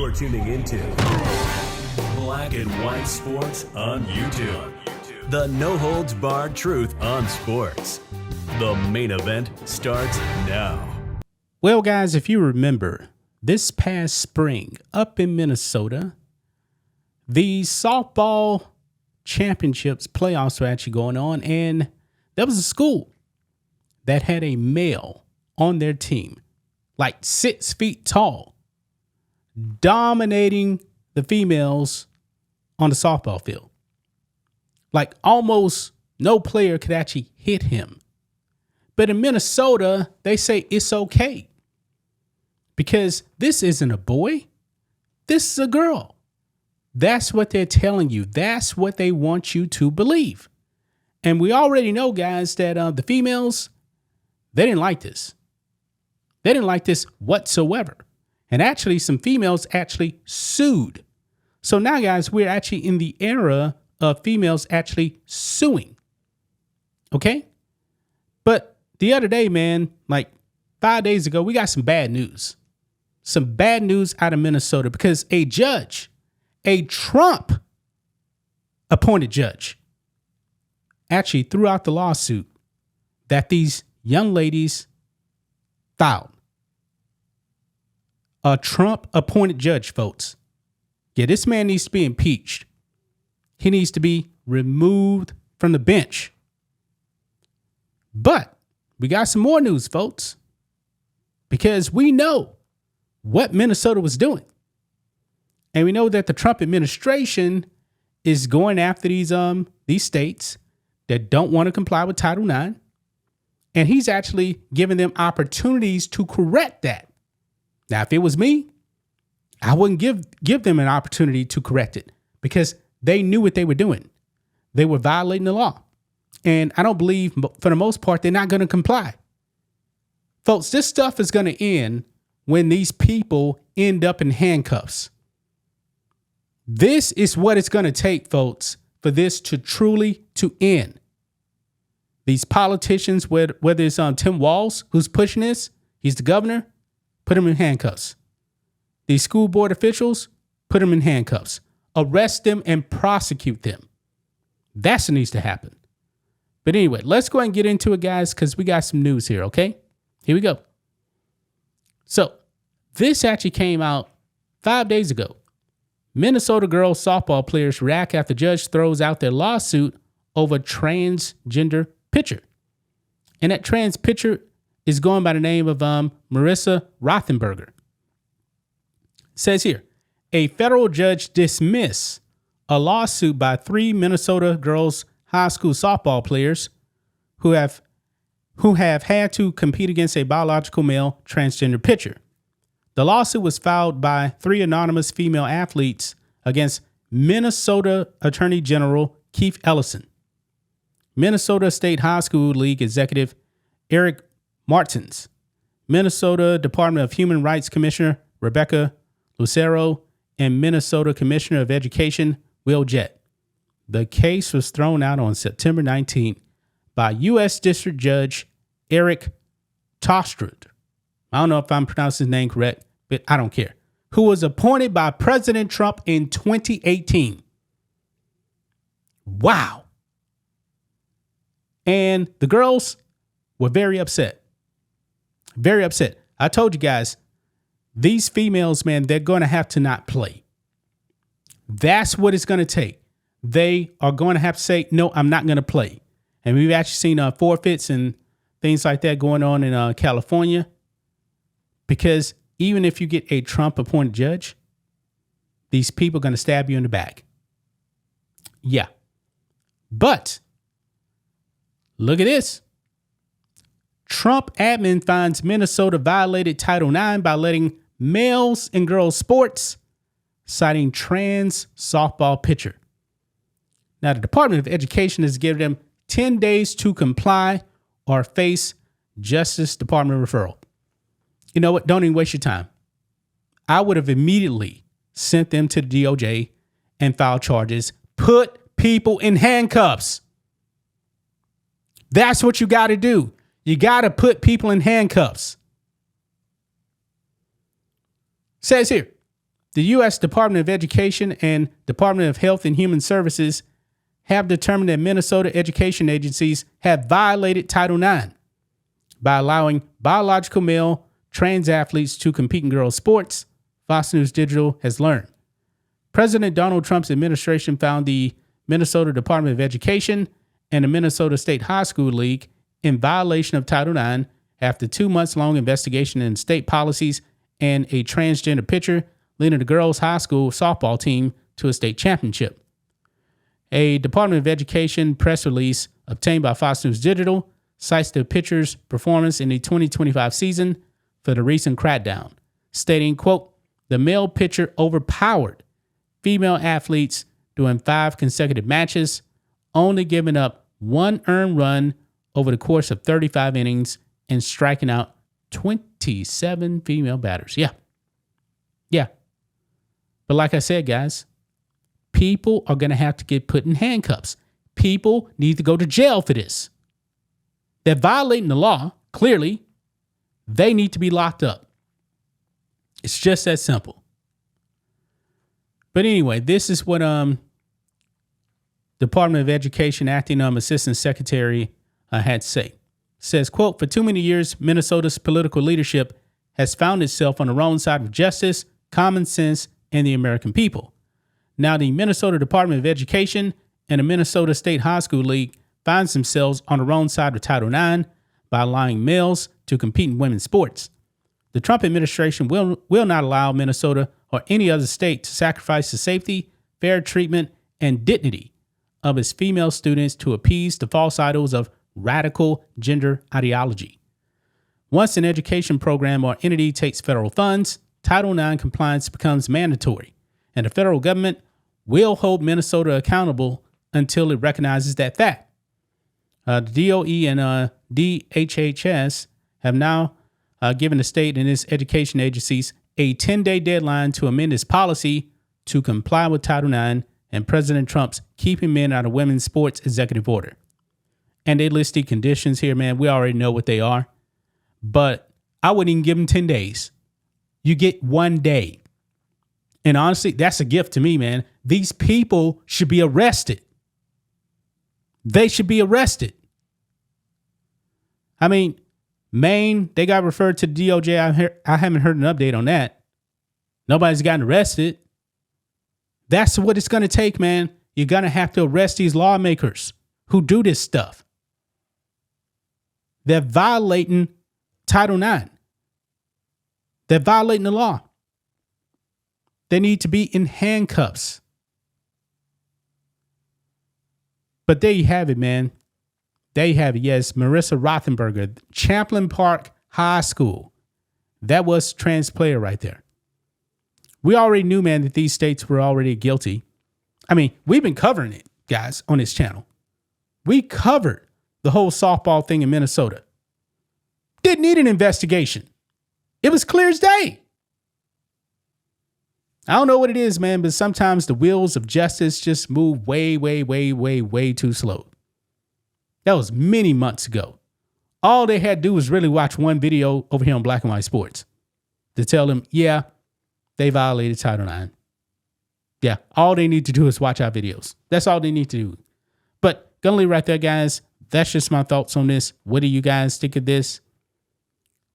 You're tuning into Black and White Sports on YouTube. The no-holds-barred truth on sports. The main event starts now. Well, guys, if you remember, this past spring up in Minnesota, the softball championships playoffs were actually going on, and there was a school that had a male on their team, like 6 feet tall, dominating the females on the softball field. Like almost no player could actually hit him. But in Minnesota, they say it's okay because this isn't a boy. This is a girl. That's what they're telling you. That's what they want you to believe. And we already know, guys, that the females, they didn't like this. They didn't like this whatsoever. And actually, some females actually sued. So now, guys, we're actually in the era of females actually suing. Okay? But the other day, man, like 5 days ago, we got some bad news. Some bad news out of Minnesota because a judge, a Trump appointed judge, actually threw out the lawsuit that these young ladies filed. A Trump appointed judge, folks. Yeah, this man needs to be impeached. He needs to be removed from the bench. But we got some more news, folks, because we know what Minnesota was doing. And we know that the Trump administration is going after these states that don't want to comply with Title IX. And he's actually giving them opportunities to correct that. Now, if it was me, I wouldn't give them an opportunity to correct it because they knew what they were doing. They were violating the law. And I don't believe, for the most part, they're not going to comply. Folks, this stuff is going to end when these people end up in handcuffs. This is what it's going to take, folks, for this to truly to end. These politicians, whether it's Tim Walz, who's pushing this, he's the governor, put him in handcuffs. These school board officials, put them in handcuffs. Arrest them and prosecute them. That's what needs to happen. But anyway, let's go ahead and get into it, guys, because we got some news here, okay? Here we go. So this actually came out 5 days ago. Minnesota girls softball players react after judge throws out their lawsuit over transgender pitcher. And that trans pitcher is going by the name of Marissa Rothenberger. Says here, a federal judge dismissed a lawsuit by 3 Minnesota girls high school softball players who have had to compete against a biological male transgender pitcher. The lawsuit was filed by 3 anonymous female athletes against Minnesota Attorney General Keith Ellison, Minnesota State High School League Executive Eric Martins, Minnesota Department of Human Rights Commissioner Rebecca Lucero, and Minnesota Commissioner of Education Will Jett. The case was thrown out on September 19th by U.S. District Judge Eric Tostrud. I don't know if I'm pronouncing his name correct, but I don't care. Who was appointed by President Trump in 2018. Wow. And the girls were very upset. Very upset. I told you guys, these females, man, they're going to have to not play. That's what it's going to take. They are going to have to say, no, I'm not going to play. And we've actually seen forfeits and things like that going on in California. Because even if you get a Trump appointed judge, these people are going to stab you in the back. Yeah. But look at this. Trump admin finds Minnesota violated Title IX by letting males and girls sports, citing trans softball pitcher. Now, the Department of Education has given them 10 days to comply or face Justice Department referral. You know what? Don't even waste your time. I would have immediately sent them to the DOJ and filed charges. Put people in handcuffs. That's what you got to do. You got to put people in handcuffs. Says here, The U.S. Department of Education and Department of Health and Human Services have determined that Minnesota education agencies have violated Title IX by allowing biological male trans athletes to compete in girls' sports, Fox News Digital has learned. President Donald Trump's administration found the Minnesota Department of Education and the Minnesota State High School League in violation of Title IX after 2 months long investigation in state policies and a transgender pitcher leading the girls' high school softball team to a state championship. A Department of Education press release obtained by Fox News Digital cites the pitcher's performance in the 2025 season for the recent crackdown, stating, quote, the male pitcher overpowered female athletes during 5 consecutive matches, only giving up 1 earned run over the course of 35 innings and striking out 27 female batters. Yeah. But like I said, guys, people are going to have to get put in handcuffs. People need to go to jail for this. They're violating the law. Clearly, they need to be locked up. It's just that simple. But anyway, this is what Department of Education Acting Assistant Secretary had to say. It says, quote, for too many years, Minnesota's political leadership has found itself on the wrong side of justice, common sense, and the American people. Now the Minnesota Department of Education and the Minnesota State High School League finds themselves on the wrong side of Title IX by allowing males to compete in women's sports. The Trump administration will not allow Minnesota or any other state to sacrifice the safety, fair treatment, and dignity of its female students to appease the false idols of radical gender ideology. Once an education program or entity takes federal funds, Title IX compliance becomes mandatory, and the federal government will hold Minnesota accountable until it recognizes that fact. The DOE and DHHS have now given the state and its education agencies a 10-day deadline to amend its policy to comply with Title IX and President Trump's Keeping Men Out of Women's Sports executive order. And they list the conditions here, man. We already know what they are. But I wouldn't even give them 10 days. You get 1 day. And honestly, that's a gift to me, man. These people should be arrested. They should be arrested. I mean, Maine, they got referred to the DOJ. I haven't heard an update on that. Nobody's gotten arrested. That's what it's going to take, man. You're going to have to arrest these lawmakers who do this stuff. They're violating Title IX. They're violating the law. They need to be in handcuffs. But there you have it, man. There you have it. Yes, Marissa Rothenberger, Champlain Park High School. That was trans player right there. We already knew, man, that these states were already guilty. I mean, we've been covering it, guys, on this channel. We covered the whole softball thing in Minnesota. Didn't need an investigation. It was clear as day. I don't know what it is, man, but sometimes the wheels of justice just move way too slow. That was many months ago. All they had to do was really watch one video over here on Black and White Sports to tell them, yeah, they violated Title IX. Yeah, all they need to do is watch our videos. That's all they need to do. But gonna leave right there, guys. That's just my thoughts on this. What do you guys think of this?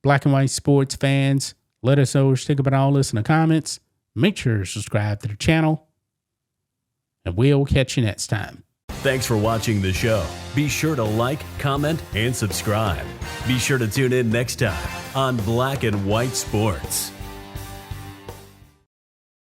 Black and White Sports fans, let us know what you think about all this in the comments. Make sure to subscribe to the channel, and we'll catch you next time. Thanks for watching the show. Be sure to like, comment, and subscribe. Be sure to tune in next time on Black and White Sports.